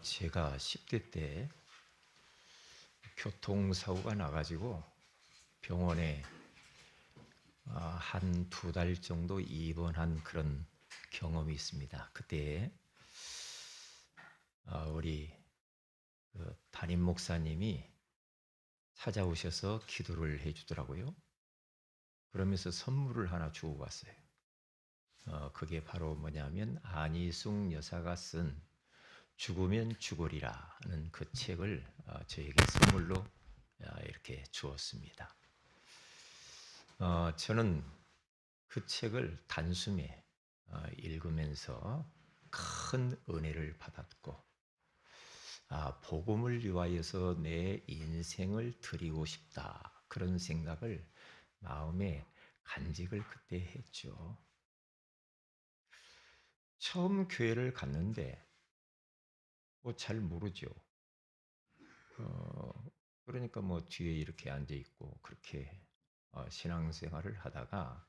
제가 10대 때 교통사고가 나가지고 병원에 한 2달 정도 입원한 그런 경험이 있습니다. 그때 우리 담임 목사님이 찾아오셔서 기도를 해주더라고요. 그러면서 선물을 하나 주고 갔어요. 그게 바로 뭐냐면 안희숙 여사가 쓴 죽으면 죽으리라는 그 책을 저에게 선물로 이렇게 주었습니다. 저는 그 책을 단숨에 읽으면서 큰 은혜를 받았고, 복음을 위하여서 내 인생을 드리고 싶다, 그런 생각을 마음에 간직을 그때 했죠. 처음 교회를 갔는데 잘 모르죠. 어, 그러니까 뒤에 이렇게 앉아 있고 그렇게 신앙생활을 하다가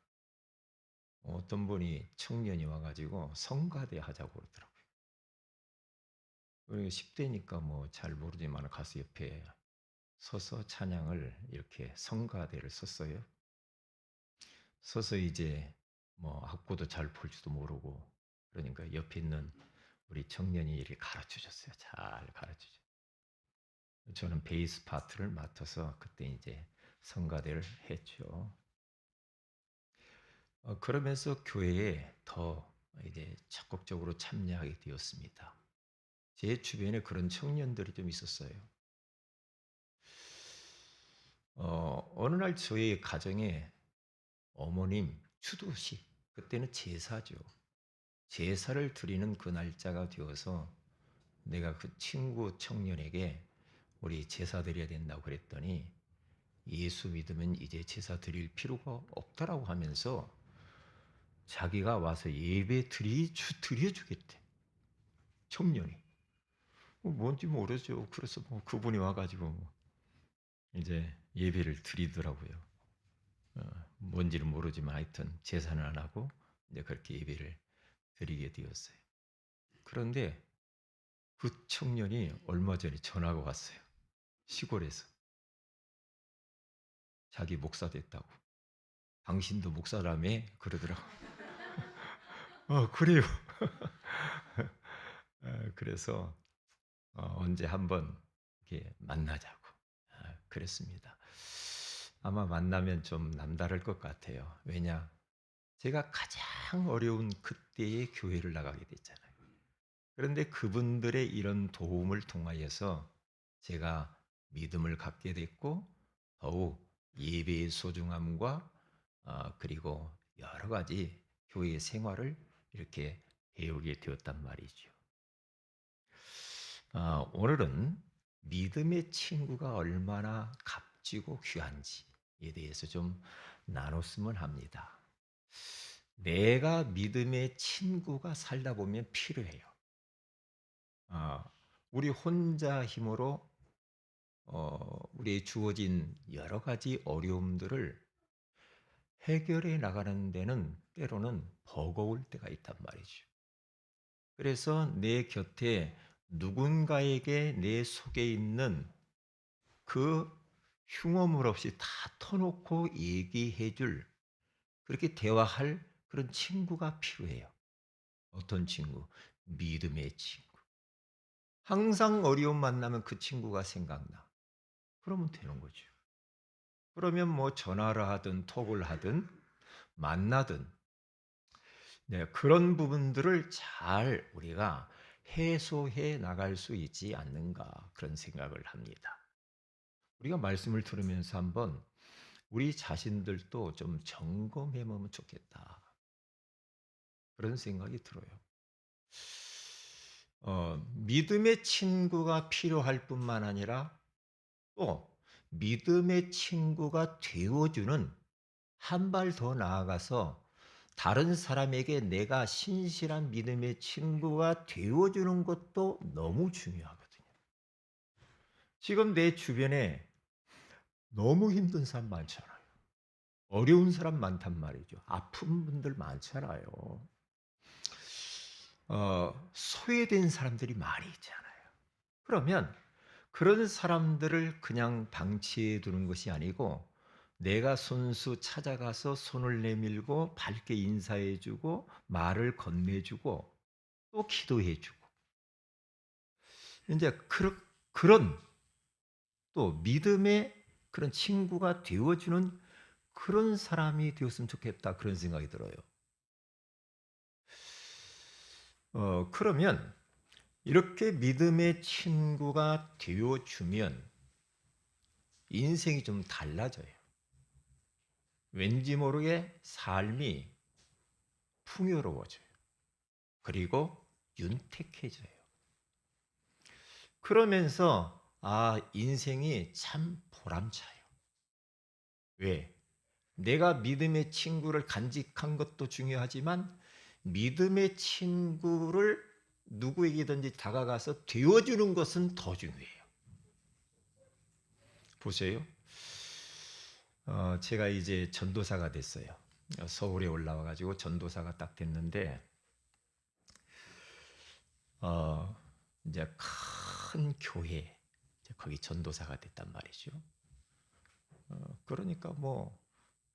어떤 분이 청년이 와가지고 성가대 하자고 그러더라고요. 10대니까 잘 모르지만 가수 옆에 서서 찬양을 이렇게 성가대를 썼어요. 서서 이제 악보도 잘 볼 줄도 모르고, 그러니까 옆에 있는 우리 청년이 이렇게 가르쳐 줬어요. 잘 가르쳐 줘. 저는 베이스 파트를 맡아서 그때 이제 성가대를 했죠. 그러면서 교회에 더 이제 적극적으로 참여하게 되었습니다. 제 주변에 그런 청년들이 좀 있었어요. 어느 날 저희 가정에 어머님 추도식, 그때는 제사죠. 제사를 드리는 그 날짜가 되어서 내가 그 친구 청년에게 우리 제사 드려야 된다고 그랬더니 예수 믿으면 이제 제사 드릴 필요가 없다라고 하면서 자기가 와서 예배 드려주겠대. 청년이. 뭔지 모르죠. 그래서 그분이 와가지고 이제 예배를 드리더라고요. 뭔지는 모르지만 하여튼 제사는 안 하고 이제 그렇게 예배를 드리게 되었어요. 그런데 그 청년이 얼마 전에 전화가 왔어요. 시골에서. 자기 목사 됐다고. 당신도 목사라며? 그러더라고. 그래요. 그래서 언제 한번 이렇게 만나자고 그랬습니다. 아마 만나면 좀 남다를 것 같아요. 왜냐? 제가 가장 어려운 그때의 교회를 나가게 됐잖아요. 그런데 그분들의 이런 도움을 통하여서 제가 믿음을 갖게 됐고, 더욱 예배의 소중함과 그리고 여러 가지 교회 생활을 이렇게 배우게 되었단 말이죠. 오늘은 믿음의 친구가 얼마나 값지고 귀한지에 대해서 좀 나눴으면 합니다. 내가 믿음의 친구가 살다 보면 필요해요. 아, 우리 혼자 힘으로 우리의 주어진 여러 가지 어려움들을 해결해 나가는 데는 때로는 버거울 때가 있단 말이죠. 그래서 내 곁에 누군가에게 내 속에 있는 그 흉어물 없이 다 터놓고 얘기해 줄, 그렇게 대화할 그런 친구가 필요해요. 어떤 친구? 믿음의 친구. 항상 어려움 만나면 그 친구가 생각나. 그러면 되는 거죠. 그러면 전화를 하든 톡을 하든 만나든, 네, 그런 부분들을 잘 우리가 해소해 나갈 수 있지 않는가, 그런 생각을 합니다. 우리가 말씀을 들으면서 한번 우리 자신들도 좀 점검해 보면 좋겠다, 그런 생각이 들어요. 믿음의 친구가 필요할 뿐만 아니라 또 믿음의 친구가 되어주는, 한 발 더 나아가서 다른 사람에게 내가 신실한 믿음의 친구가 되어주는 것도 너무 중요하거든요. 지금 내 주변에 너무 힘든 사람 많잖아요. 어려운 사람 많단 말이죠. 아픈 분들 많잖아요. 소외된 사람들이 많이 있잖아요. 그러면 그런 사람들을 그냥 방치해 두는 것이 아니고 내가 손수 찾아가서 손을 내밀고 밝게 인사해 주고 말을 건네주고 또 기도해 주고 인제 그런 또 믿음의 그런 친구가 되어 주는 그런 사람이 되었으면 좋겠다 그런 생각이 들어요. 그러면 이렇게 믿음의 친구가 되어 주면 인생이 좀 달라져요. 왠지 모르게 삶이 풍요로워져요. 그리고 윤택해져요. 그러면서 인생이 참 보람차요. 왜? 내가 믿음의 친구를 간직한 것도 중요하지만 믿음의 친구를 누구에게든지 다가가서 되어주는 것은 더 중요해요. 보세요. 제가 이제 전도사가 됐어요. 서울에 올라와 가지고 전도사가 딱 됐는데 어 이제 큰 교회 이제 거기 전도사가 됐단 말이죠. 그러니까 뭐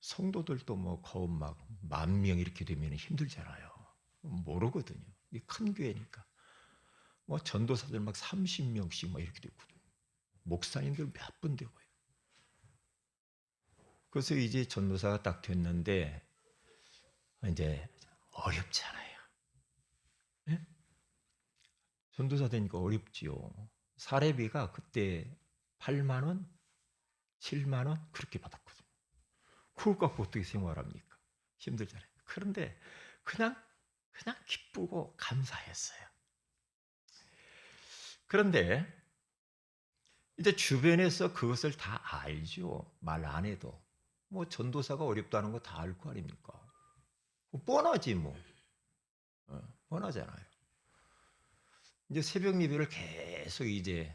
성도들도 뭐 거의 막 10,000명 이렇게 되면 힘들잖아요. 모르거든요. 이 큰 교회니까. 뭐 전도사들 막 30명씩 막 이렇게 되거든요. 목사님들 몇 분 되고요. 그래서 이제 전도사가 딱 됐는데 이제 어렵잖아요. 예? 전도사 되니까 어렵지요. 사례비가 그때 8만 원, 7만 원 그렇게 받았거든요. 그걸 갖고 어떻게 생활합니까? 힘들잖아요. 그런데 그냥 기쁘고 감사했어요. 그런데 이제 주변에서 그것을 다 알죠. 말 안 해도. 뭐 전도사가 어렵다는 거 다 알 거 아닙니까? 뻔하지 뭐. 뻔하잖아요. 이제 새벽 예배를 계속 이제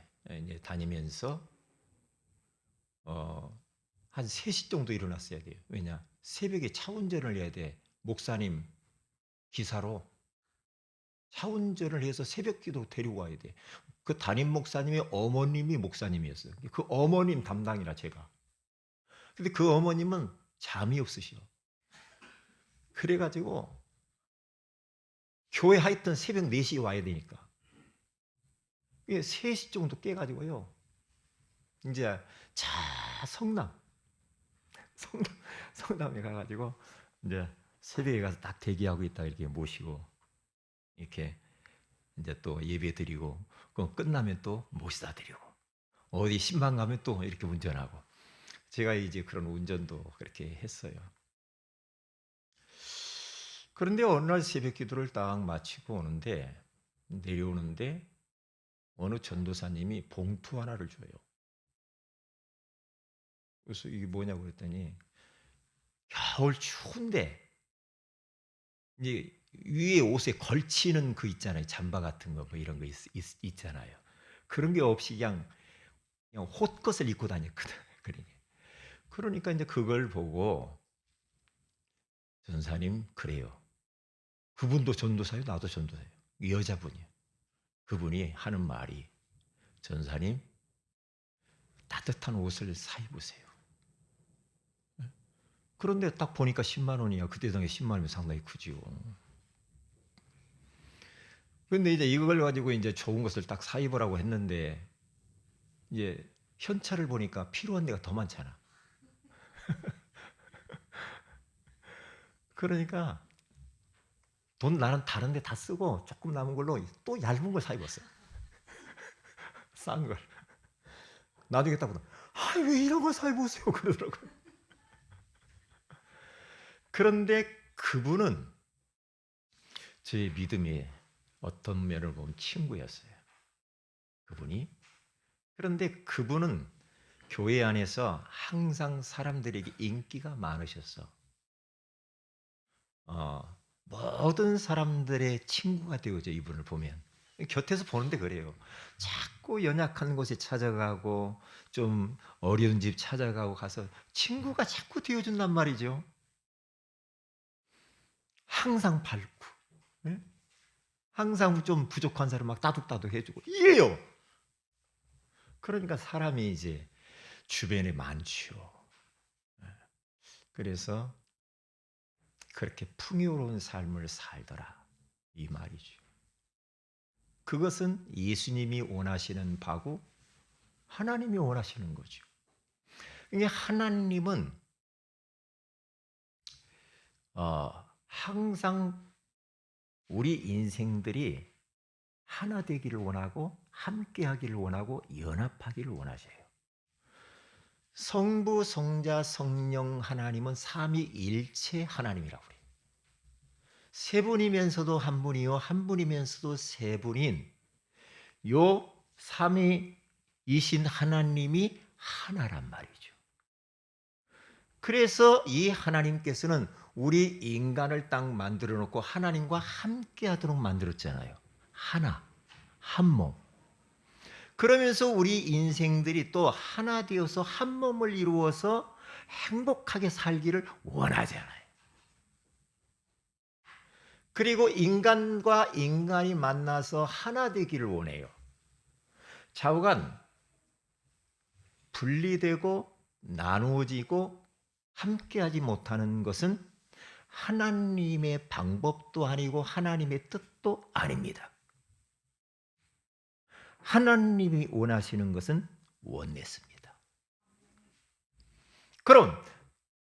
다니면서 어, 한 3시 정도 일어났어야 돼요. 왜냐? 새벽에 차 운전을 해야 돼. 목사님 기사로 차 운전을 해서 새벽 기도 데리고 와야 돼. 그 담임 목사님의 어머님이 목사님이었어요. 그 어머님 담당이라 제가. 근데 그 어머님은 잠이 없으셔. 그래가지고 교회 하여튼 새벽 4시에 와야 되니까. 3시 정도 깨가지고요. 이제 자 성남 성남 성남에 가가지고 이제 새벽에 가서 딱 대기하고 있다 이렇게 모시고 이렇게 이제 또 예배 드리고 그 끝나면 또 모시다 드리고 어디 신방 가면 또 이렇게 운전하고 제가 이제 그런 운전도 그렇게 했어요. 그런데 어느 날 새벽 기도를 딱 마치고 오는데 내려오는데 어느 전도사님이 봉투 하나를 줘요. 그래서 이게 뭐냐고 그랬더니 겨울 추운데 이제 위에 옷에 걸치는 그 있잖아요. 잠바 같은 거 뭐 이런 거 있잖아요. 그런 게 없이 그냥 홑것을 입고 다녔거든. 그러니까 이제 그걸 보고 전사님 그래요. 그분도 전도사예요. 나도 전도사예요. 여자분이요. 그분이 하는 말이 전사님 따뜻한 옷을 사 입으세요. 그런데 딱 보니까 10만 원이야. 그때 당시에 10만 원이면 상당히 크지요. 그런데 이제 이걸 가지고 이제 좋은 것을 딱 사 입으라고 했는데 이제 현찰을 보니까 필요한 데가 더 많잖아. 그러니까 돈 나는 다른 데 다 쓰고 조금 남은 걸로 또 얇은 걸 사 입었어요. 싼 걸. 나중에 딱 보다 왜 이런 걸 사 입으세요? 그러더라고요. 그런데 그분은 제 믿음의 어떤 면을 보면 친구였어요. 그분이. 그런데 그분은 교회 안에서 항상 사람들에게 인기가 많으셨어. 모든 사람들의 친구가 되어져 이분을 보면. 곁에서 보는데 그래요. 자꾸 연약한 곳에 찾아가고 좀 어려운 집 찾아가고 가서 친구가 자꾸 되어준단 말이죠. 항상 밝고, 예? 항상 좀 부족한 사람 막 따둑따둑 해주고 이래요. 그러니까 사람이 이제 주변에 많지요. 예. 그래서 그렇게 풍요로운 삶을 살더라 이 말이죠. 그것은 예수님이 원하시는 바고 하나님이 원하시는 거죠. 이게 하나님은 항상 우리 인생들이 하나 되기를 원하고 함께하기를 원하고 연합하기를 원하셔요. 성부, 성자, 성령 하나님은 삼위일체 하나님이라고 그래요. 세 분이면서도 한 분이요, 한 분이면서도 세 분인 요 삼위이신 하나님이 하나란 말이죠. 그래서 이 하나님께서는 우리 인간을 딱 만들어 놓고 하나님과 함께 하도록 만들었잖아요. 하나, 한 몸. 그러면서 우리 인생들이 또 하나 되어서 한 몸을 이루어서 행복하게 살기를 원하잖아요. 그리고 인간과 인간이 만나서 하나 되기를 원해요. 좌우간 분리되고 나누어지고 함께하지 못하는 것은 하나님의 방법도 아니고 하나님의 뜻도 아닙니다. 하나님이 원하시는 것은 원네스입니다. 그럼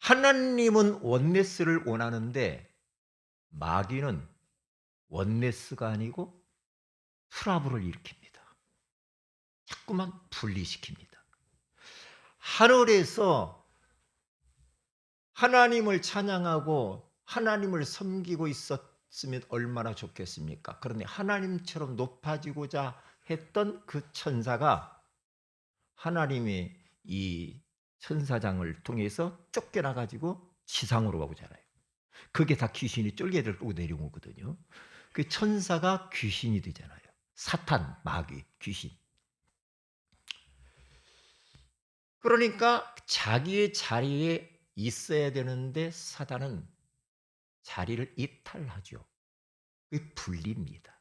하나님은 원네스를 원하는데 마귀는 원네스가 아니고 트러블을 일으킵니다. 자꾸만 분리시킵니다. 하늘에서 하나님을 찬양하고 하나님을 섬기고 있었으면 얼마나 좋겠습니까? 그런데 하나님처럼 높아지고자 했던 그 천사가 하나님의 이 천사장을 통해서 쫓겨나 가지고 지상으로 가보잖아요. 그게 다 귀신이 쫄개들 끌고 내려오거든요. 그 천사가 귀신이 되잖아요. 사탄, 마귀, 귀신. 그러니까 자기의 자리에 있어야 되는데 사단은 자리를 이탈하죠. 그게 분리입니다.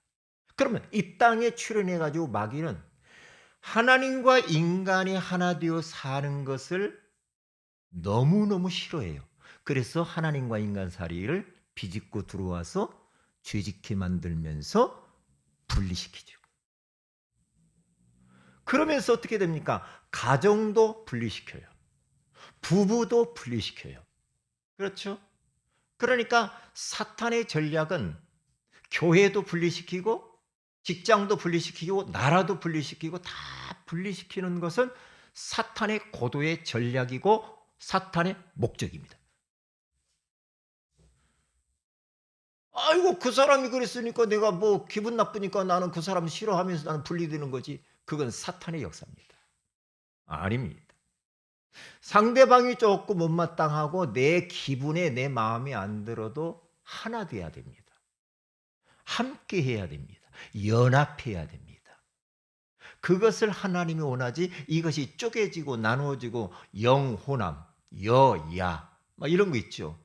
그러면 이 땅에 출현해 가지고 마귀는 하나님과 인간이 하나 되어 사는 것을 너무너무 싫어해요. 그래서 하나님과 인간 사이를 비집고 들어와서 죄짓게 만들면서 분리시키죠. 그러면서 어떻게 됩니까? 가정도 분리시켜요. 부부도 분리시켜요. 그렇죠? 그러니까 사탄의 전략은 교회도 분리시키고 직장도 분리시키고 나라도 분리시키고 다 분리시키는 것은 사탄의 고도의 전략이고 사탄의 목적입니다. 아이고 그 사람이 그랬으니까 내가 뭐 기분 나쁘니까 나는 그 사람 싫어하면서 나는 분리되는 거지. 그건 사탄의 역사입니다. 아닙니다. 상대방이 조금 못마땅하고 내 기분에 내 마음에 안 들어도 하나 돼야 됩니다. 함께 해야 됩니다. 연합해야 됩니다. 그것을 하나님이 원하지 이것이 쪼개지고 나누어지고 영호남, 여야 막 이런 거 있죠.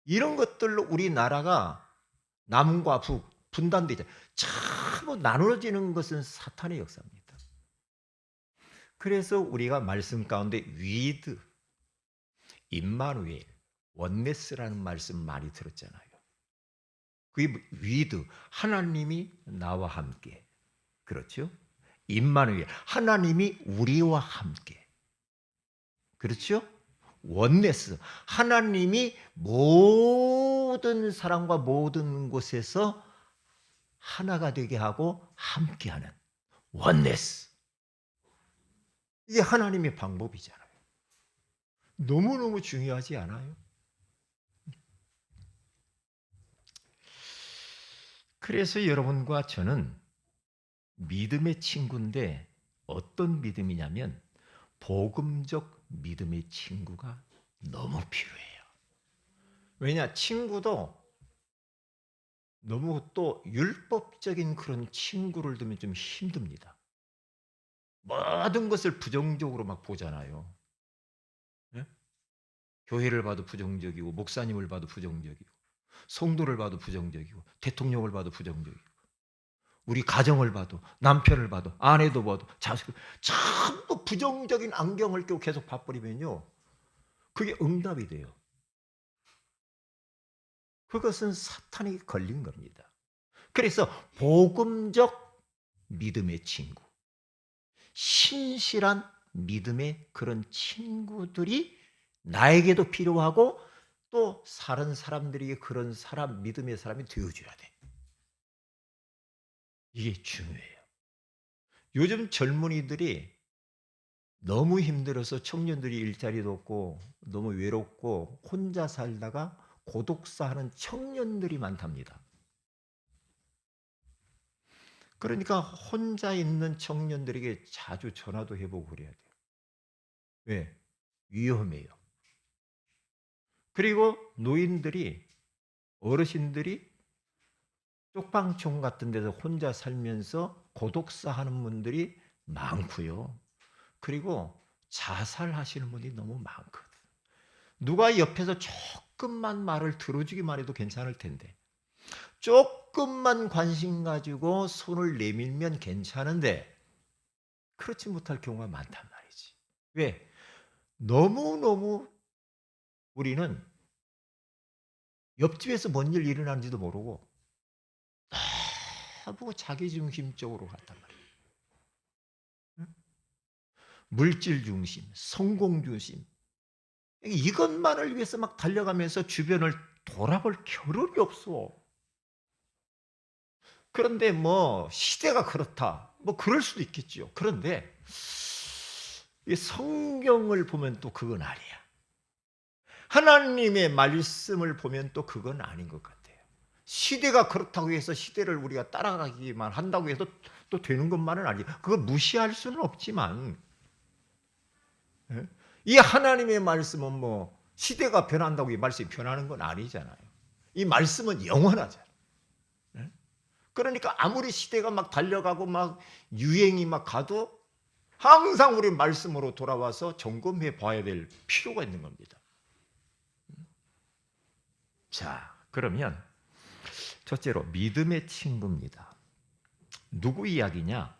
이런 것들로 우리나라가 남과 북 분단되죠. 참 나누어지는 것은 사탄의 역사입니다. 그래서 우리가 말씀 가운데 위드, 임마누엘, 원네스라는 말씀 많이 들었잖아요. 그게 위드, 하나님이 나와 함께. 그렇죠? 임마누엘, 하나님이 우리와 함께. 그렇죠? 원네스, 하나님이 모든 사람과 모든 곳에서 하나가 되게 하고 함께하는 원네스. 이게 하나님의 방법이잖아요. 너무너무 중요하지 않아요? 그래서 여러분과 저는 믿음의 친구인데 어떤 믿음이냐면 복음적 믿음의 친구가 너무 필요해요. 왜냐? 친구도 너무 또 율법적인 그런 친구를 두면 좀 힘듭니다. 모든 것을 부정적으로 막 보잖아요. 예? 교회를 봐도 부정적이고 목사님을 봐도 부정적이고 성도를 봐도 부정적이고 대통령을 봐도 부정적이고 우리 가정을 봐도, 남편을 봐도, 아내도 봐도, 자식을 전부 부정적인 안경을 끼고 계속 봐버리면요, 그게 응답이 돼요. 그것은 사탄이 걸린 겁니다. 그래서 복음적 믿음의 친구, 신실한 믿음의 그런 친구들이 나에게도 필요하고 또 다른 사람들이 그런 사람, 믿음의 사람이 되어줘야 돼. 이게 중요해요. 요즘 젊은이들이 너무 힘들어서 청년들이 일자리도 없고 너무 외롭고 혼자 살다가 고독사하는 청년들이 많답니다. 그러니까 혼자 있는 청년들에게 자주 전화도 해보고 그래야 돼요. 왜? 위험해요. 그리고 노인들이, 어르신들이 쪽방촌 같은 데서 혼자 살면서 고독사하는 분들이 많고요. 그리고 자살하시는 분이 너무 많거든. 누가 옆에서 조금만 말을 들어주기만 해도 괜찮을 텐데, 조금만 관심 가지고 손을 내밀면 괜찮은데 그렇지 못할 경우가 많단 말이지. 왜? 너무너무 우리는 옆집에서 뭔 일 일어나는지도 모르고 너무 자기중심적으로 갔단 말이에요. 응? 물질 중심, 성공 중심, 이것만을 위해서 막 달려가면서 주변을 돌아볼 겨를이 없어. 그런데 뭐 시대가 그렇다, 뭐 그럴 수도 있겠죠. 그런데 이 성경을 보면 또 그건 아니야. 하나님의 말씀을 보면 또 그건 아닌 것 같아요. 시대가 그렇다고 해서 시대를 우리가 따라가기만 한다고 해서 또 되는 것만은 아니에요. 그걸 무시할 수는 없지만, 예? 이 하나님의 말씀은 뭐 시대가 변한다고 이 말씀이 변하는 건 아니잖아요. 이 말씀은 영원하잖아요. 예? 그러니까 아무리 시대가 막 달려가고 막 유행이 막 가도 항상 우리 말씀으로 돌아와서 점검해 봐야 될 필요가 있는 겁니다. 자, 그러면 첫째로 믿음의 친구입니다. 누구 이야기냐?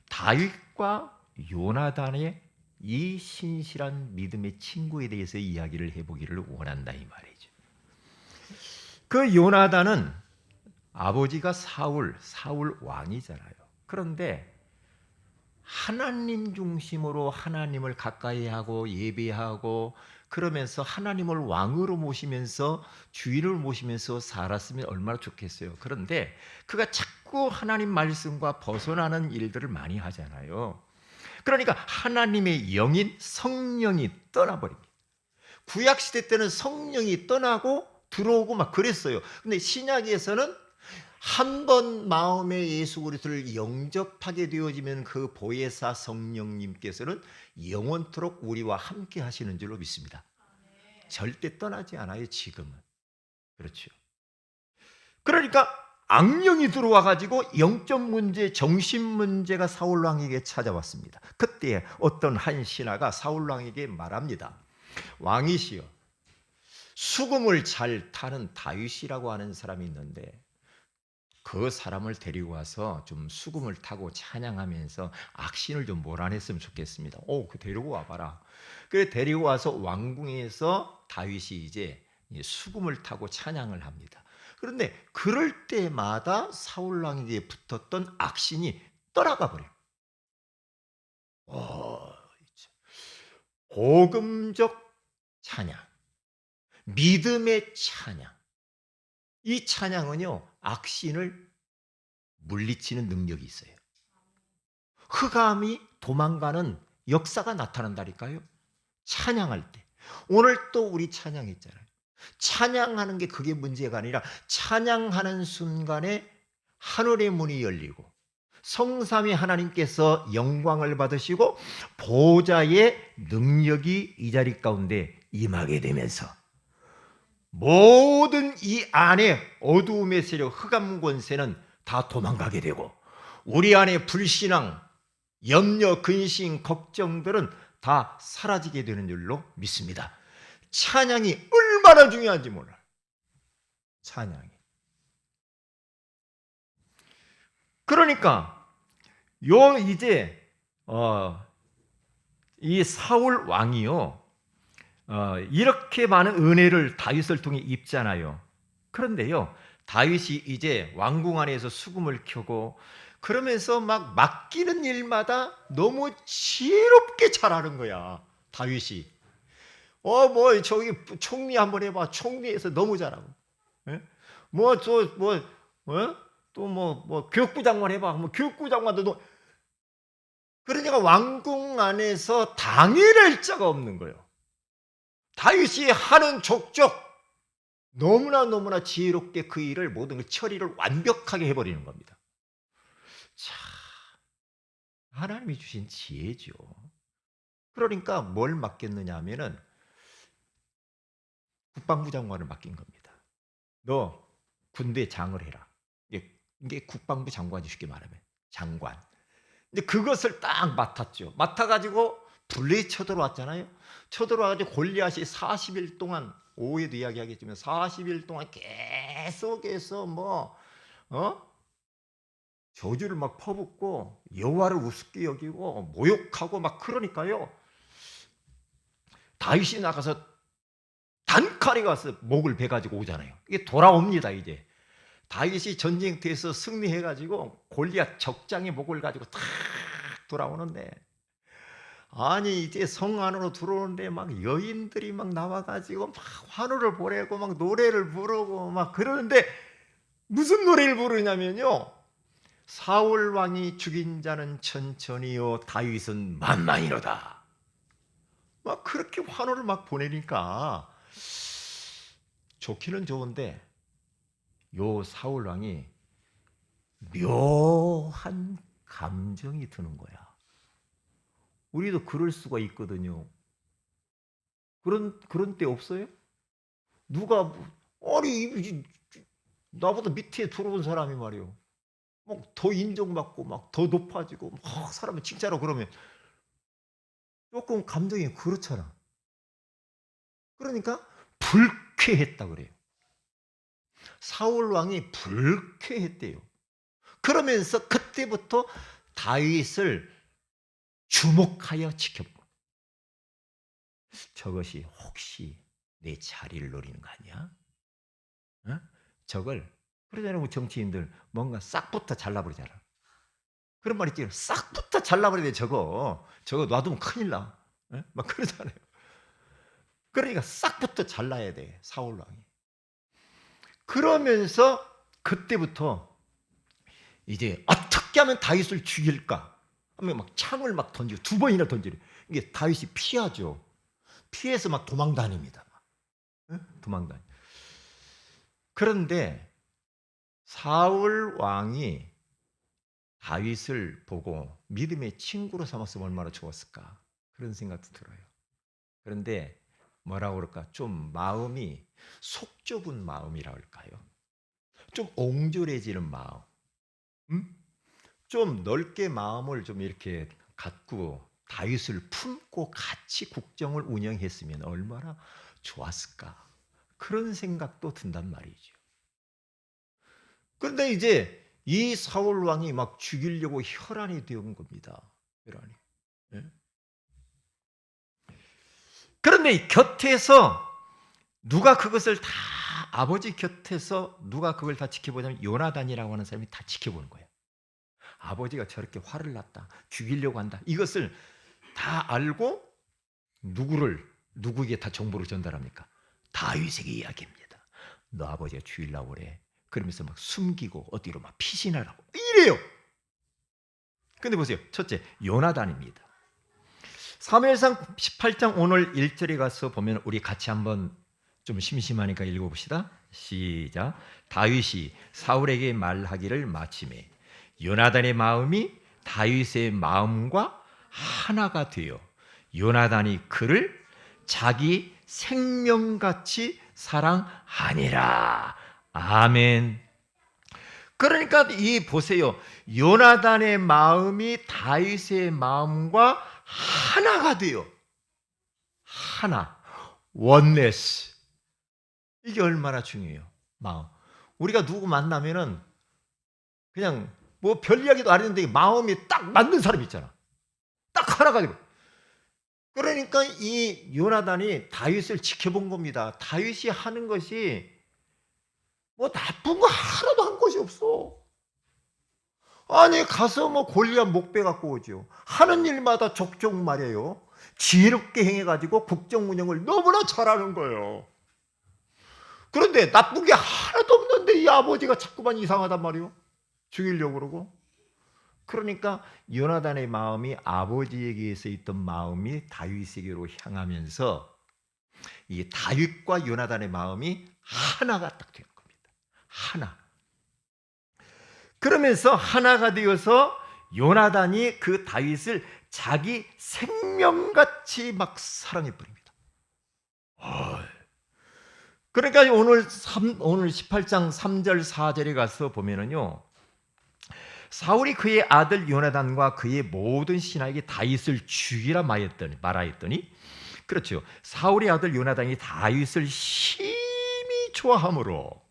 다윗과 요나단의 이 신실한 믿음의 친구에 대해서 이야기를 해보기를 원한다 이 말이죠. 그 요나단은 아버지가 사울 왕이잖아요. 그런데 하나님 중심으로 하나님을 가까이 하고 예배하고 그러면서 하나님을 왕으로 모시면서 주인을 모시면서 살았으면 얼마나 좋겠어요. 그런데 그가 자꾸 하나님 말씀과 벗어나는 일들을 많이 하잖아요. 그러니까 하나님의 영인 성령이 떠나버립니다. 구약시대 때는 성령이 떠나고 들어오고 막 그랬어요. 근데 신약에서는 한 번 마음에 예수 그리스도를 영접하게 되어지면 그 보혜사 성령님께서는 영원토록 우리와 함께 하시는 줄로 믿습니다. 절대 떠나지 않아요, 지금은. 그렇죠. 그러니까 악령이 들어와 가지고 영적 문제, 정신 문제가 사울 왕에게 찾아왔습니다. 그때 어떤 한 신하가 사울 왕에게 말합니다. 왕이시여, 수금을 잘 타는 다윗이라고 하는 사람이 있는데 그 사람을 데리고 와서 좀 수금을 타고 찬양하면서 악신을 좀 몰아냈으면 좋겠습니다. 그 데리고 와봐라. 그래 데리고 와서 왕궁에서 다윗이 이제 수금을 타고 찬양을 합니다. 그런데 그럴 때마다 사울 왕에게 붙었던 악신이 떠나가 버려요. 복음적 찬양, 믿음의 찬양. 이 찬양은요, 악신을 물리치는 능력이 있어요. 흑암이 도망가는 역사가 나타난다니까요. 찬양할 때. 오늘 또 우리 찬양했잖아요. 찬양하는 게 그게 문제가 아니라 찬양하는 순간에 하늘의 문이 열리고 성삼위 하나님께서 영광을 받으시고 보좌의 능력이 이 자리 가운데 임하게 되면서 모든 이 안에 어두움의 세력, 흑암 권세는 다 도망가게 되고 우리 안에 불신앙, 염려, 근심, 걱정들은 다 사라지게 되는 줄로 믿습니다. 찬양이 얼마나 중요한지 몰라요. 찬양이. 그러니까 요 이제 이 사울 왕이요, 이렇게 많은 은혜를 다윗을 통해 입잖아요. 그런데요, 다윗이 이제 왕궁 안에서 수금을 켜고 그러면서 막 맡기는 일마다 너무 지혜롭게 잘하는 거야, 다윗이. 뭐 저기 총리 한번 해봐. 총리에서 너무 잘하고. 예? 또 교육부 장관 해봐. 뭐 교육부 장관도 그러니까 왕궁 안에서 당해낼 자가 없는 거예요. 다윗이 하는 족족 너무나 지혜롭게 그 일을 모든 걸 처리를 완벽하게 해버리는 겁니다. 자, 하나님이 주신 지혜죠. 그러니까 뭘 맡겼느냐 하면은 국방부 장관을 맡긴 겁니다. 너 군대 장을 해라. 이게 국방부 장관이 쉽게 말하면 장관. 근데 그것을 딱 맡았죠. 맡아가지고 블레이 쳐들어왔잖아요. 쳐들어와가지고 골리앗이 40일 동안, 오후에도 이야기하겠지만 40일 동안 계속해서 저주를 막 퍼붓고 여호와를 우습게 여기고 모욕하고 막 그러니까요. 다윗이 나가서 단칼에 가서 목을 베가지고 오잖아요. 이게 돌아옵니다. 이제 다윗이 전쟁터에서 승리해가지고 골리앗 적장의 목을 가지고 탁 돌아오는데, 아니 이제 성 안으로 들어오는데 막 여인들이 막 나와가지고 막 환호를 보내고 막 노래를 부르고 막 그러는데, 무슨 노래를 부르냐면요, 사울 왕이 죽인 자는 천천히요 다윗은 만만이로다. 막 그렇게 환호를 막 보내니까 좋기는 좋은데 요 사울 왕이 묘한 감정이 드는 거야. 우리도 그럴 수가 있거든요. 그런 때 없어요? 누가 아니 나보다 밑에 들어온 사람이 말이요, 막 더 인정받고 막 더 높아지고 막 사람을 칭찬하고 그러면 조금 감정이 그렇잖아. 그러니까 불쾌했다 그래요. 사울 왕이 불쾌했대요. 그러면서 그때부터 다윗을 주목하여 지켜본 거예요. 저것이 혹시 내 자리를 노리는 거 아니야? 어? 저걸 그러잖아요. 우리 정치인들 뭔가 싹부터 잘라버리잖아. 그런 말 있지. 싹부터 잘라버려야 돼. 저거 놔두면 큰일 나. 막 그러잖아요. 그러니까 싹부터 잘라야 돼, 사울 왕이. 그러면서 그때부터 이제 어떻게 하면 다윗을 죽일까 하면 막 창을 막 던지고 2번이나 던지래. 이게 다윗이 피하죠. 피해서 막 도망 다닙니다. 도망 다니. 그런데 사울 왕이 다윗을 보고 믿음의 친구로 삼았으면 얼마나 좋았을까, 그런 생각도 들어요. 그런데 뭐라고 그럴까, 좀 마음이 속 좁은 마음이라 할까요? 좀 옹졸해지는 마음. 좀 넓게 마음을 좀 이렇게 갖고 다윗을 품고 같이 국정을 운영했으면 얼마나 좋았을까, 그런 생각도 든단 말이죠. 그런데 이제 이 사울 왕이 막 죽이려고 혈안이 되온 겁니다. 혈안이. 예? 그런데 곁에서 누가 그것을 다, 아버지 곁에서 누가 그걸 다 지켜보냐면 요나단이라고 하는 사람이 다 지켜보는 거예요. 아버지가 저렇게 화를 났다, 죽이려고 한다, 이것을 다 알고 누구에게 다 정보를 전달합니까? 다윗에게 이야기합니다. 너 아버지가 죽이려고 그래. 그러면서 막 숨기고 어디로 막 피신하라고 이래요. 근데 보세요. 첫째, 요나단입니다. 사무엘상 18장 오늘 1절에 가서 보면 우리 같이 한번 좀 심심하니까 읽어봅시다. 시작. 다윗이 사울에게 말하기를 마치매 요나단의 마음이 다윗의 마음과 하나가 되어 요나단이 그를 자기 생명같이 사랑하니라. 아멘. 그러니까 이 보세요. 요나단의 마음이 다윗의 마음과 하나가 돼요. 하나. 원네스. 이게 얼마나 중요해요. 마음. 우리가 누구 만나면은 그냥 뭐 별 이야기도 안 했는데 마음이 딱 맞는 사람 있잖아. 딱 하나 가지고. 그러니까 이 요나단이 다윗을 지켜본 겁니다. 다윗이 하는 것이 뭐 나쁜 거 하나도 한 것이 없어. 아니 가서 뭐 골리앗 목배 갖고 오죠. 하는 일마다 족족 말이에요. 지혜롭게 행해가지고 국정 운영을 너무나 잘하는 거예요. 그런데 나쁜 게 하나도 없는데 이 아버지가 자꾸만 이상하단 말이에요. 죽이려고 그러고. 그러니까 요나단의 마음이 아버지에게서 있던 마음이 다윗에게로 향하면서 이 다윗과 요나단의 마음이 하나가 딱 되는 겁니다. 하나. 그러면서 하나가 되어서 요나단이 그 다윗을 자기 생명같이 막 사랑해버립니다. 그러니까 오늘 18장 3절 4절에 가서 보면은요, 사울이 그의 아들 요나단과 그의 모든 신하에게 다윗을 죽이라 말하였더니, 그렇죠, 사울의 아들 요나단이 다윗을 심히 좋아하므로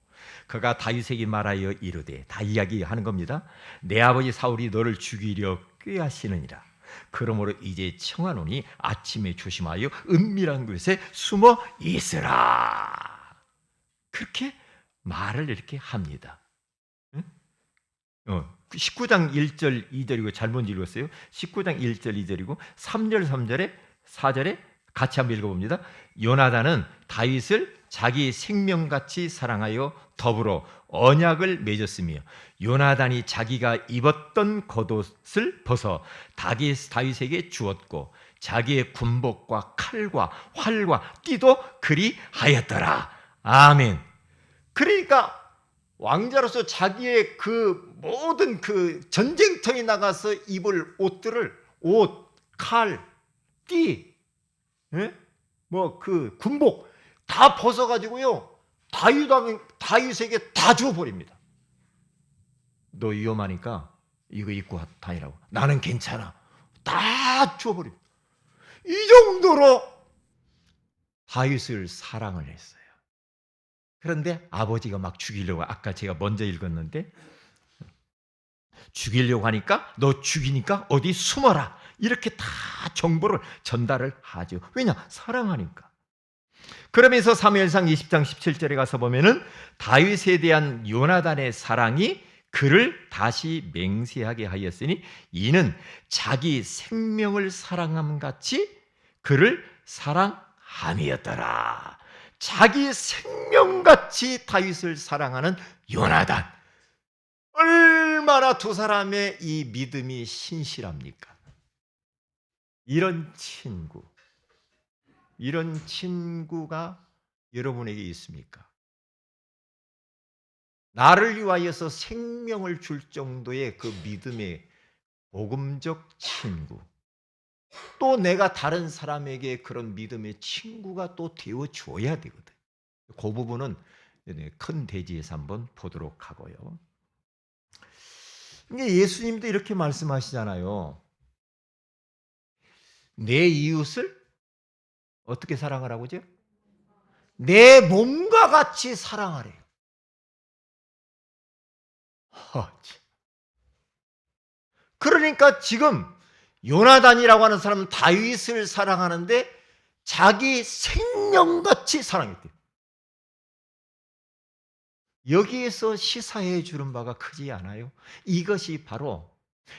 그가 다윗에게 말하여 이르되, 다 이야기하는 겁니다. 내 아버지 사울이 너를 죽이려 꾀하시느니라. 그러므로 이제 청하노니 아침에 조심하여 은밀한 곳에 숨어 있으라. 그렇게 말을 이렇게 합니다. 19장 1절 2절이고 잘못 읽었어요. 19장 1절 2절이고 3절 3절에 4절에 같이 한번 읽어봅니다. 요나단은 다윗을 자기 생명같이 사랑하여 더불어 언약을 맺었으며 요나단이 자기가 입었던 겉옷을 벗어 다윗에게 주었고 자기의 군복과 칼과 활과 띠도 그리하였더라. 아멘. 그러니까 왕자로서 자기의 그 모든 그 전쟁터에 나가서 입을 옷들을 옷, 칼, 띠, 뭐 그 군복 다 벗어가지고요 다윗에게 다 주어버립니다. 너 위험하니까 이거 입고 다니라고. 나는 괜찮아. 다 주어버립니다. 이 정도로 다윗을 사랑을 했어요. 그런데 아버지가 막 죽이려고, 아까 제가 먼저 읽었는데 죽이려고 하니까 너 죽이니까 어디 숨어라, 이렇게 다 정보를 전달을 하죠. 왜냐? 사랑하니까. 그러면서 사무엘상 20장 17절에 가서 보면은 다윗에 대한 요나단의 사랑이 그를 다시 맹세하게 하였으니 이는 자기 생명을 사랑함 같이 그를 사랑함이었더라. 자기 생명같이 다윗을 사랑하는 요나단. 얼마나 두 사람의 이 믿음이 신실합니까? 이런 친구가 여러분에게 있습니까? 나를 위하여서 생명을 줄 정도의 그 믿음의 복음적 친구, 또 내가 다른 사람에게 그런 믿음의 친구가 또 되어줘야 되거든. 그 부분은 큰 대지에서 한번 보도록 하고요. 예수님도 이렇게 말씀하시잖아요. 내 이웃을 어떻게 사랑하라고죠? 내 몸과 같이 사랑하래요. 그러니까 지금 요나단이라고 하는 사람은 다윗을 사랑하는데 자기 생명같이 사랑했대요. 여기에서 시사해 주는 바가 크지 않아요? 이것이 바로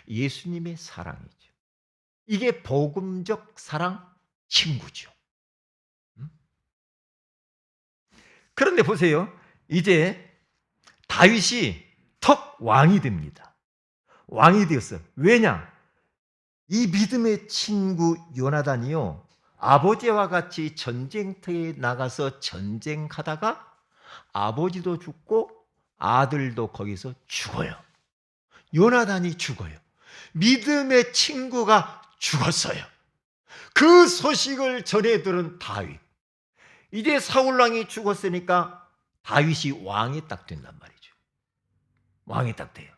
예수님의 사랑이죠. 이게 복음적 사랑 친구죠. 그런데 보세요. 이제 다윗이 턱 왕이 됩니다. 왕이 되었어요. 왜냐? 이 믿음의 친구 요나단이요, 아버지와 같이 전쟁터에 나가서 전쟁하다가 아버지도 죽고 아들도 거기서 죽어요. 요나단이 죽어요. 믿음의 친구가 죽었어요. 그 소식을 전해 들은 다윗. 이제 사울왕이 죽었으니까 다윗이 왕이 딱 된단 말이죠. 왕이 딱 돼요.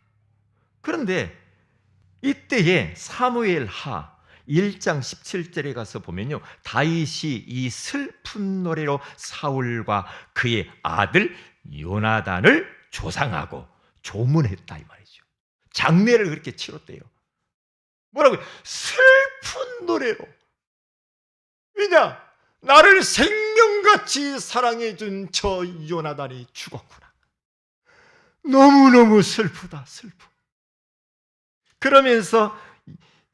그런데 이때에 사무엘하 1장 17절에 가서 보면요, 다윗이 이 슬픈 노래로 사울과 그의 아들 요나단을 조상하고 조문했다 이 말이죠. 장례를 그렇게 치렀대요. 뭐라고요? 슬픈 노래로. 왜냐? 나를 생명같이 사랑해준 저 요나단이 죽었구나. 너무너무 슬프다, 슬퍼. 그러면서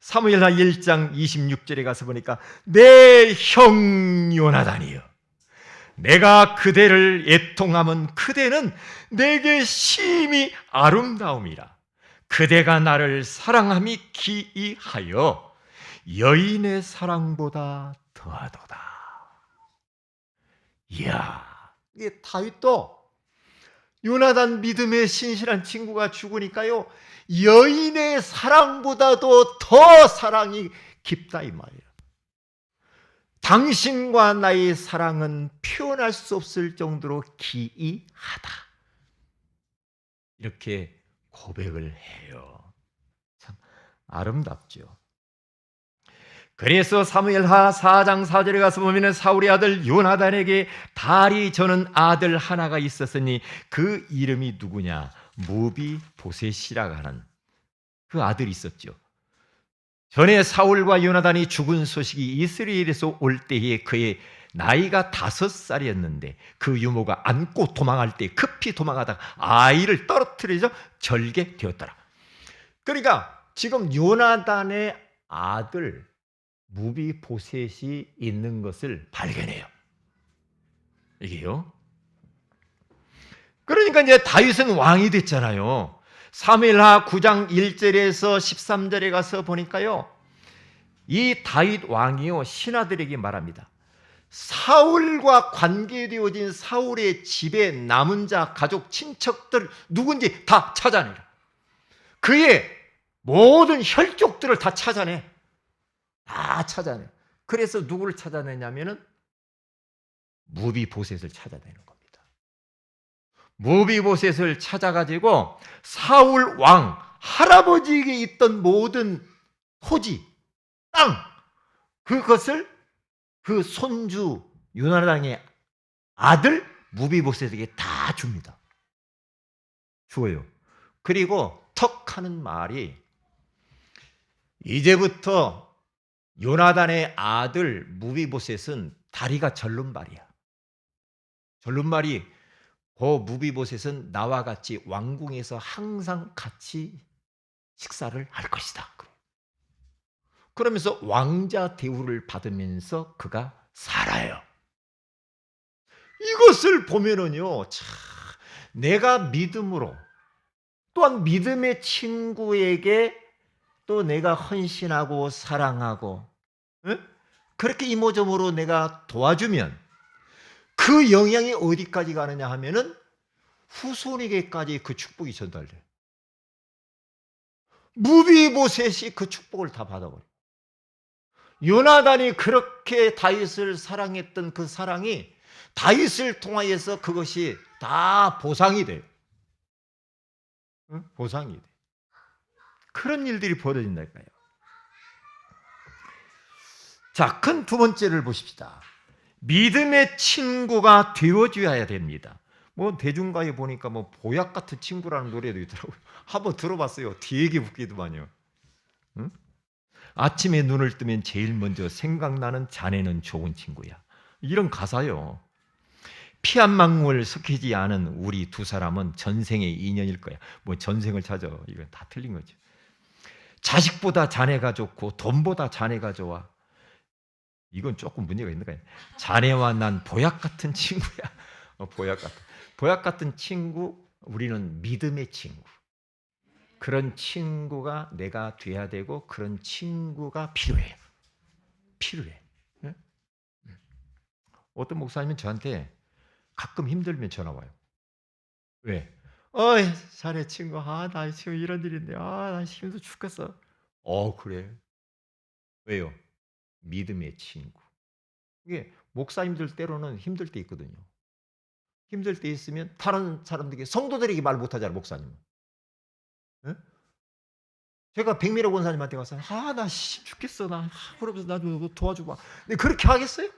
사무엘하 1장 26절에 가서 보니까 내 형 요나단이여, 내가 그대를 애통함은 그대는 내게 심히 아름다움이라. 그대가 나를 사랑함이 기이하여 여인의 사랑보다 더하도다. 이야, 이게 다윗도 요나단 믿음의 신실한 친구가 죽으니까요, 여인의 사랑보다도 더 사랑이 깊다 이 말이에요. 당신과 나의 사랑은 표현할 수 없을 정도로 기이하다. 이렇게 고백을 해요. 참 아름답죠. 그래서 사무엘하 4장 4절에 가서 보면 사울의 아들 요나단에게 다리 저는 아들 하나가 있었으니 그 이름이 누구냐? 무비보셋이라고 하는 그 아들이 있었죠. 전에 사울과 요나단이 죽은 소식이 이스라엘에서 올 때에 그의 나이가 5살이었는데 그 유모가 안고 도망할 때 급히 도망하다가 아이를 떨어뜨리자 절개되었더라. 그러니까 지금 요나단의 아들 무비보셋이 있는 것을 발견해요. 이게요. 그러니까 이제 다윗은 왕이 됐잖아요. 사무엘하 9장 1절에서 13절에 가서 보니까요, 이 다윗 왕이요 신하들에게 말합니다. 사울과 관계되어진 사울의 집에 남은 자, 가족, 친척들 누군지 다 찾아내라. 그의 모든 혈족들을 다 찾아내. 다 찾아내. 그래서 누구를 찾아내냐면은 무비보셋을 찾아내는 겁니다. 무비보셋을 찾아가지고 사울 왕 할아버지에게 있던 모든 토지, 땅, 그것을 그 손주 요나단의 아들 무비보셋에게 다 줍니다. 주어요. 그리고 턱 하는 말이, 이제부터 요나단의 아들 무비보셋은 다리가 절름발이야. 절름발이 그 무비보셋은 나와 같이 왕궁에서 항상 같이 식사를 할 것이다. 그러면서 왕자 대우를 받으면서 그가 살아요. 이것을 보면은요, 참 내가 믿음으로, 또한 믿음의 친구에게 또 내가 헌신하고 사랑하고, 응? 그렇게 이모저모로 내가 도와주면 그 영향이 어디까지 가느냐 하면은 후손에게까지 그 축복이 전달돼요. 무비보셋이 그 축복을 다 받아버려요. 요나단이 그렇게 다윗을 사랑했던 그 사랑이 다윗을 통하여서 그것이 다 보상이 돼요. 응? 보상이 돼. 그런 일들이 벌어진다니까요. 자, 큰 두 번째를 보십시다. 믿음의 친구가 되어줘야 됩니다. 뭐 대중가에 보니까 뭐 보약 같은 친구라는 노래도 있더라고요. 한번 들어봤어요. 되게 웃기더만요. 응? 아침에 눈을 뜨면 제일 먼저 생각나는 자네는 좋은 친구야. 이런 가사요. 피 한 방울 섞이지 않은 우리 두 사람은 전생의 인연일 거야. 뭐 전생을 찾아. 이건 다 틀린 거죠. 자식보다 자네가 좋고 돈보다 자네가 좋아. 이건 조금 문제가 있는 거예요. 자네와 난 보약 같은 친구야. 보약 같은 친구, 우리는 믿음의 친구. 그런 친구가 내가 돼야 되고 그런 친구가 필요해요. 필요해. 네? 어떤 목사님은 저한테 가끔 힘들면 전화 와요. 왜? 자네 친구, 나 지금 이런 일인데, 나 힘들어 죽겠어. 그래. 왜요? 믿음의 친구. 이게 목사님들 때로는 힘들 때 있거든요. 힘들 때 있으면 다른 사람들에게, 성도들에게 말 못하잖아요, 목사님은. 네? 제가 백미라 권사님한테 가서 나 죽겠어, 그러면서 나 좀 도와줘봐. 근데 그렇게 하겠어요?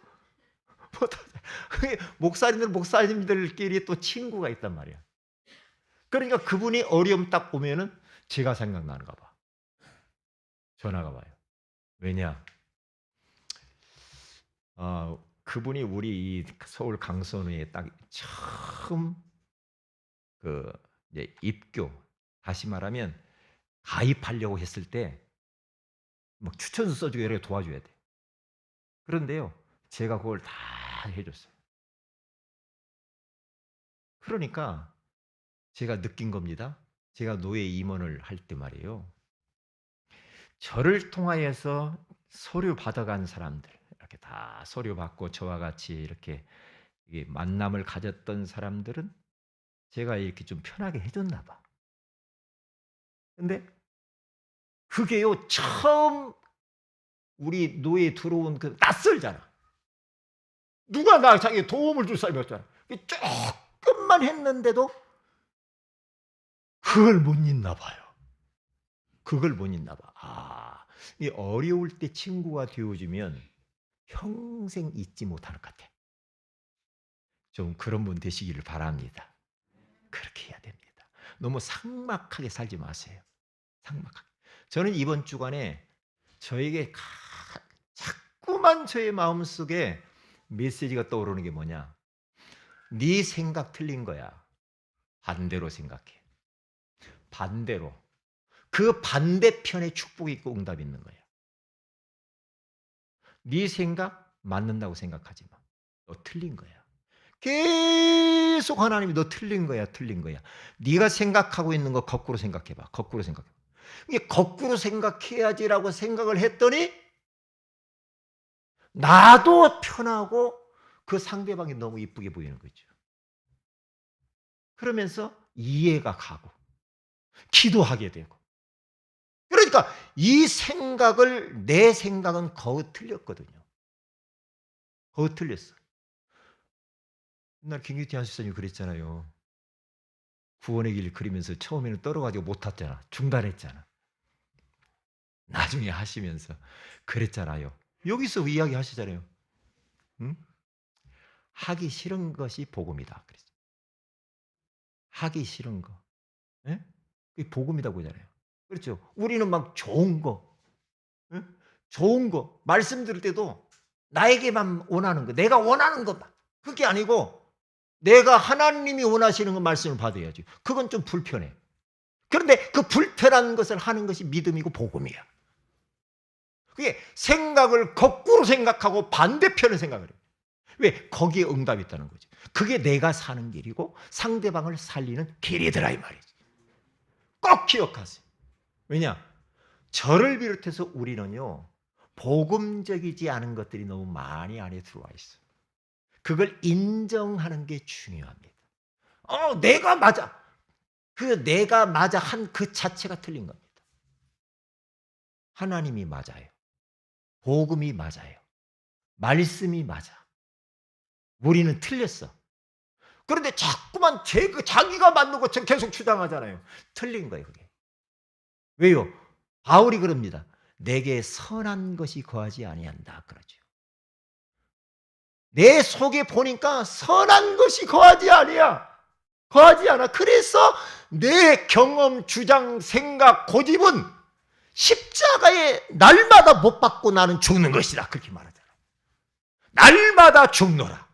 목사님들끼리 또 친구가 있단 말이야. 그러니까 그분이 어려움 딱 보면은 제가 생각나는가 봐. 전화가 와요. 왜냐? 그분이 우리 이 서울 강선우에 딱 처음 그 이제 입교, 다시 말하면 가입하려고 했을 때 막 추천서 써주고 여러 개 도와줘야 돼. 그런데요, 제가 그걸 다 해줬어요. 그러니까 제가 느낀 겁니다. 제가 노예 임원을 할 때 말이에요. 저를 통하여서 서류 받아간 사람들, 이렇게 다 서류 받고 저와 같이 이렇게 만남을 가졌던 사람들은 제가 이렇게 좀 편하게 해줬나 봐. 근데 그게요, 처음 우리 노예에 들어온 그 낯설잖아. 누가 나 자기 도움을 줄 사람이 없잖아. 조금만 했는데도 그걸 못 잊나 봐요. 그걸 못 잊나 봐. 이 어려울 때 친구가 되어주면 평생 잊지 못할 것 같아. 좀 그런 분 되시기를 바랍니다. 그렇게 해야 됩니다. 너무 삭막하게 살지 마세요. 삭막하게. 저는 이번 주간에 저에게 자꾸만 저의 마음속에 메시지가 떠오르는 게 뭐냐? 네 생각 틀린 거야. 반대로 생각해. 반대로. 그 반대편에 축복이 있고 응답이 있는 거야. 네 생각 맞는다고 생각하지 마. 너 틀린 거야. 계속 하나님이 너 틀린 거야, 틀린 거야. 네가 생각하고 있는 거 거꾸로 생각해봐. 거꾸로 생각해. 이게 거꾸로 생각해야지라고 생각을 했더니 나도 편하고 그 상대방이 너무 이쁘게 보이는 거죠. 그러면서 이해가 가고 기도하게 되고. 그러니까 이 생각을 내 생각은 거의 틀렸거든요. 거의 틀렸어. 옛날 김기태 한수사님 그랬잖아요. 구원의 길 그리면서 처음에는 떨어가지고 못 탔잖아. 중단했잖아. 나중에 하시면서 그랬잖아요. 여기서 이야기 하시잖아요. 응? 하기 싫은 것이 복음이다. 그랬죠. 하기 싫은 거. 예? 그게 복음이라고 하잖아요. 그렇죠. 우리는 막 좋은 거, 예? 좋은 거 말씀 들을 때도 나에게만 원하는 거, 내가 원하는 것만. 그게 아니고 내가 하나님이 원하시는 거 말씀을 받아야지. 그건 좀 불편해. 그런데 그 불편한 것을 하는 것이 믿음이고 복음이야. 그게 생각을 거꾸로 생각하고 반대편을 생각을 해요. 왜? 거기에 응답이 있다는 거죠. 그게 내가 사는 길이고 상대방을 살리는 길이더라 이 말이지. 꼭 기억하세요. 왜냐? 저를 비롯해서 우리는요, 복음적이지 않은 것들이 너무 많이 안에 들어와 있어요. 그걸 인정하는 게 중요합니다. 내가 맞아. 그 내가 맞아 한 그 자체가 틀린 겁니다. 하나님이 맞아요. 복음이 맞아요. 말씀이 맞아. 우리는 틀렸어. 그런데 자꾸만 자기가 맞는 것처럼 계속 주장하잖아요. 틀린 거예요, 그게. 왜요? 바울이 그럽니다. 내게 선한 것이 거하지 아니한다 그러죠. 내 속에 보니까 선한 것이 거하지 않아. 그래서 내 경험, 주장, 생각, 고집은 십자가에 날마다 못 박고 나는 죽는 것이다. 그렇게 말하잖아요. 날마다 죽노라.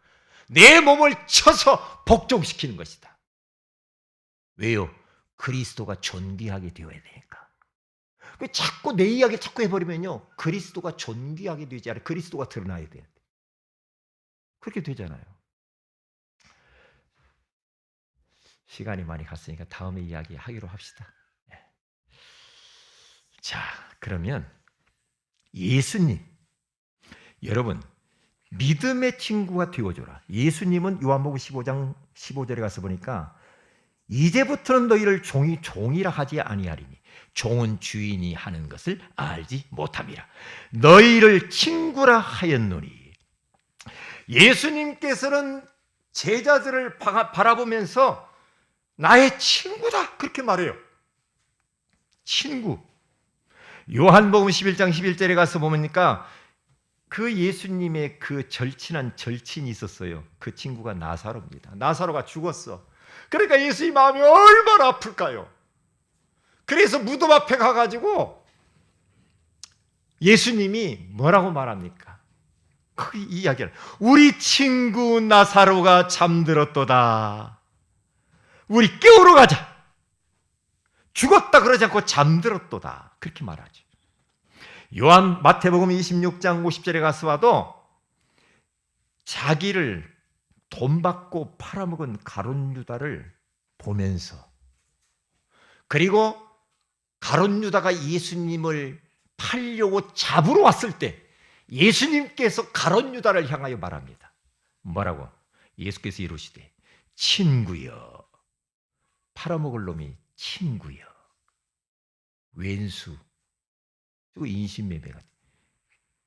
내 몸을 쳐서 복종시키는 것이다. 왜요? 그리스도가 존귀하게 되어야 되니까. 자꾸 내 이야기 자꾸 해버리면요, 그리스도가 존귀하게 되지 않아요. 그리스도가 드러나야 돼요. 그렇게 되잖아요. 시간이 많이 갔으니까 다음에 이야기하기로 합시다. 자, 그러면 예수님, 여러분 믿음의 친구가 되어줘라. 예수님은 요한복음 15장 15절에 가서 보니까 이제부터는 너희를 종이라 하지 아니하리니 종은 주인이 하는 것을 알지 못함이라. 너희를 친구라 하였노니. 예수님께서는 제자들을 바라보면서 나의 친구다 그렇게 말해요. 친구. 요한복음 11장 11절에 가서 보니까 그 예수님의 그 절친한 절친이 있었어요. 그 친구가 나사로입니다. 나사로가 죽었어. 그러니까 예수님 마음이 얼마나 아플까요? 그래서 무덤 앞에 가가지고 예수님이 뭐라고 말합니까? 거기 이야기를, 우리 친구 나사로가 잠들었도다. 우리 깨우러 가자. 죽었다 그러지 않고 잠들었도다. 그렇게 말하죠. 마태복음 26장 50절에 가서 봐도 자기를 돈 받고 팔아먹은 가룟 유다를 보면서, 그리고 가룟 유다가 예수님을 팔려고 잡으러 왔을 때 예수님께서 가룟 유다를 향하여 말합니다. 뭐라고? 예수께서 이르시되 친구여, 팔아먹을 놈이 친구여, 왼수, 그리고 인신매매가,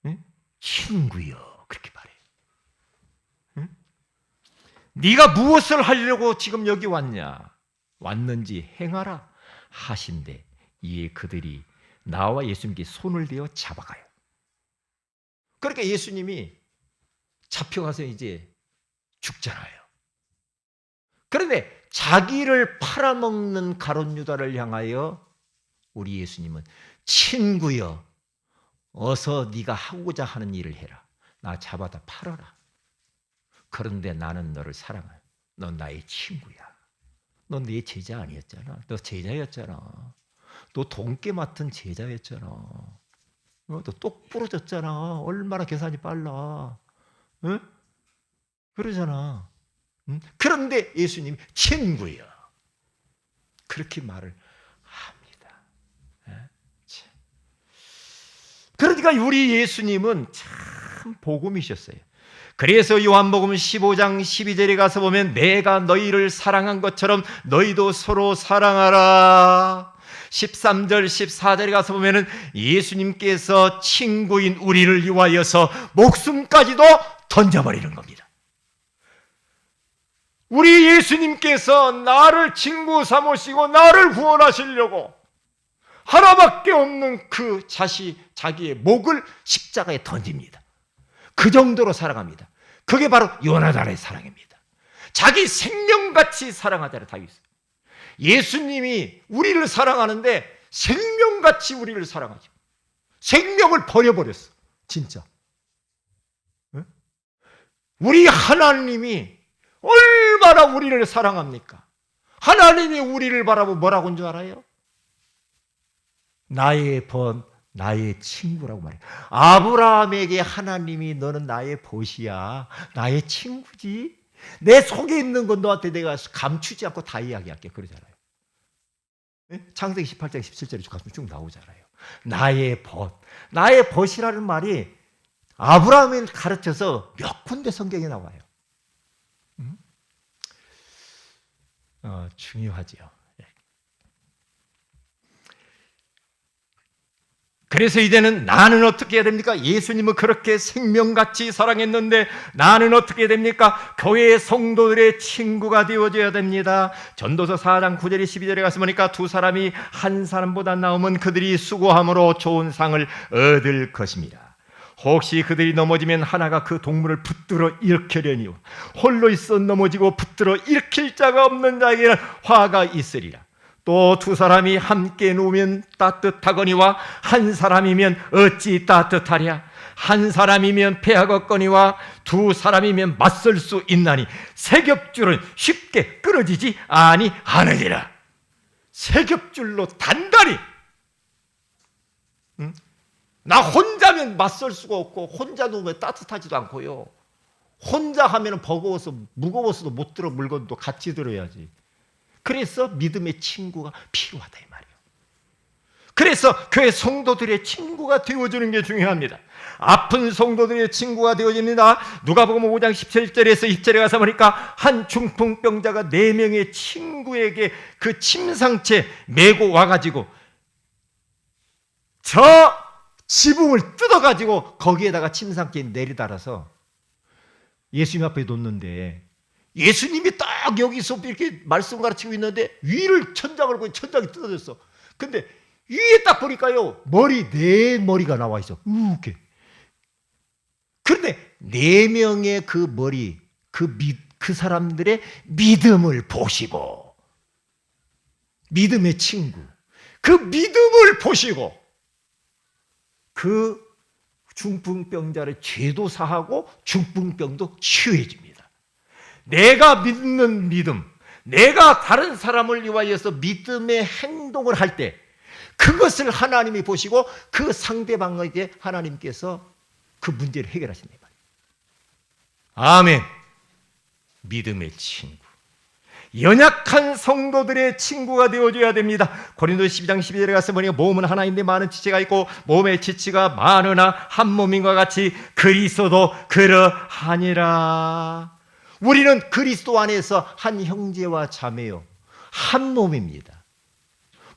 응? 친구여, 그렇게 말해요. 응? 네가 무엇을 하려고 지금 여기 왔는지 행하라 하신대 이에 그들이 나와 예수님께 손을 대어 잡아가요. 그러니까 예수님이 잡혀가서 이제 죽잖아요. 그런데 자기를 팔아먹는 가룟 유다를 향하여 우리 예수님은 친구여, 어서 네가 하고자 하는 일을 해라. 나 잡아다 팔아라. 그런데 나는 너를 사랑해. 넌 나의 친구야. 넌 내 제자 아니었잖아. 너 제자였잖아. 너 돈깨 맡은 제자였잖아. 너 똑 부러졌잖아. 얼마나 계산이 빨라. 응? 그러잖아. 응? 그런데 예수님이 친구야, 그렇게 말을 합니다. 그러니까 우리 예수님은 참 복음이셨어요. 그래서 요한복음 15장 12절에 가서 보면 내가 너희를 사랑한 것처럼 너희도 서로 사랑하라. 13절 14절에 가서 보면 예수님께서 친구인 우리를 위하여서 목숨까지도 던져버리는 겁니다. 우리 예수님께서 나를 친구 삼으시고 나를 구원하시려고 하나밖에 없는 그 자기의 목을 십자가에 던집니다. 그 정도로 사랑합니다. 그게 바로 요나단의 사랑입니다. 자기 생명같이 사랑하다는 다윗. 예수님이 우리를 사랑하는데 생명같이 우리를 사랑하죠. 생명을 버려버렸어, 진짜. 우리 하나님이 얼마나 우리를 사랑합니까? 하나님이 우리를 바라보고 뭐라고 한 줄 알아요? 나의 벗, 나의 친구라고 말해요. 아브라함에게 하나님이 너는 나의 벗이야, 나의 친구지, 내 속에 있는 건 너한테 내가 감추지 않고 다 이야기할게, 그러잖아요. 창세기 18장 17절에 쭉 나오잖아요. 나의 벗, 나의 벗이라는 말이 아브라함을 가르쳐서 몇 군데 성경에 나와요. 중요하지요. 그래서 이제는 나는 어떻게 해야 됩니까? 예수님은 그렇게 생명같이 사랑했는데 나는 어떻게 해야 됩니까? 교회의 성도들의 친구가 되어줘야 됩니다. 전도서 4장 9절에 12절에 가서 보니까 두 사람이 한 사람보다 나으면 그들이 수고함으로 좋은 상을 얻을 것입니다. 혹시 그들이 넘어지면 하나가 그 동물을 붙들어 일으키려니요, 홀로 있어 넘어지고 붙들어 일으킬 자가 없는 자에게는 화가 있으리라. 또 두 사람이 함께 누우면 따뜻하거니와 한 사람이면 어찌 따뜻하랴. 한 사람이면 패하겠거니와 두 사람이면 맞설 수 있나니 세 겹줄은 쉽게 끊어지지 아니하느니라. 세 겹줄로 단단히. 나 혼자면 맞설 수가 없고 혼자 누우면 따뜻하지도 않고요. 혼자 하면 버거워서 무거워서도 못 들어, 물건도 같이 들어야지. 그래서 믿음의 친구가 필요하다 이 말이에요. 그래서 교회 성도들의 친구가 되어주는 게 중요합니다. 아픈 성도들의 친구가 되어집니다. 누가복음 5장 17절에서 20절에 가서 보니까 한 중풍병자가 4명의 친구에게 그 침상채 메고 와가지고 저 지붕을 뜯어가지고 거기에다가 침상채 내리달아서 예수님 앞에 놓는데, 예수님이 딱 여기서 이렇게 말씀 가르치고 있는데 위를 천장을 보니 천장이 뜯어졌어. 근데 위에 딱 보니까요, 네 머리가 나와 있어. 이렇게. 그런데 4명의 그 머리, 그 사람들의 믿음을 보시고, 믿음의 친구, 그 믿음을 보시고 그 중풍병자를 죄도 사하고 중풍병도 치유해 줍니다. 내가 믿는 믿음, 내가 다른 사람을 위하여서 믿음의 행동을 할 때 그것을 하나님이 보시고 그 상대방에게 하나님께서 그 문제를 해결하신다. 아멘. 믿음의 친구. 연약한 성도들의 친구가 되어줘야 됩니다. 고린도 12장 12절에 가서 보니까 몸은 하나인데 많은 지체가 있고 몸의 지체가 많으나 한 몸인과 같이 그리스도도 그러하니라. 우리는 그리스도 안에서 한 형제와 자매요, 한 몸입니다.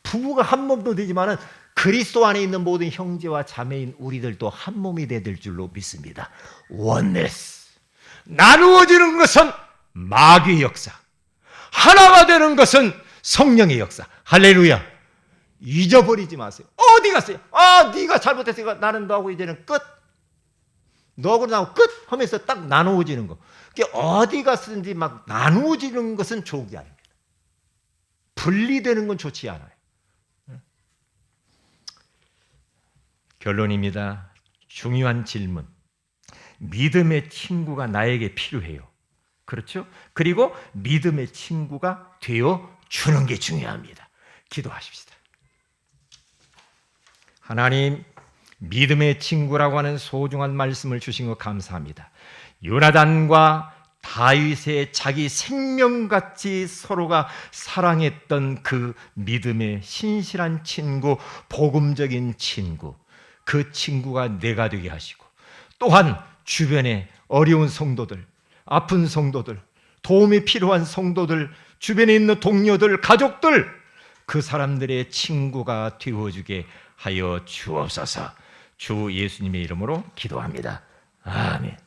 부부가 한 몸도 되지만은 그리스도 안에 있는 모든 형제와 자매인 우리들도 한 몸이 될 줄로 믿습니다. 원네스. 나누어지는 것은 마귀의 역사, 하나가 되는 것은 성령의 역사. 할렐루야. 잊어버리지 마세요. 어디 갔어요? 네가 잘못했으니까 나는 너하고 이제는 끝. 너하고 나하고 끝 하면서 딱 나누어지는 거. 그게 어디 갔든지 막 나누어지는 것은 좋은 게 아닙니다. 분리되는 건 좋지 않아요. 결론입니다. 중요한 질문. 믿음의 친구가 나에게 필요해요. 그렇죠? 그리고 믿음의 친구가 되어 주는 게 중요합니다. 기도하십시다. 하나님, 믿음의 친구라고 하는 소중한 말씀을 주신 것 감사합니다. 요나단과 다윗의 자기 생명같이 서로가 사랑했던 그 믿음의 신실한 친구, 복음적인 친구, 그 친구가 내가 되게 하시고, 또한 주변에 어려운 성도들, 아픈 성도들, 도움이 필요한 성도들, 주변에 있는 동료들, 가족들, 그 사람들의 친구가 되어주게 하여 주옵소서. 주 예수님의 이름으로 기도합니다. 아멘.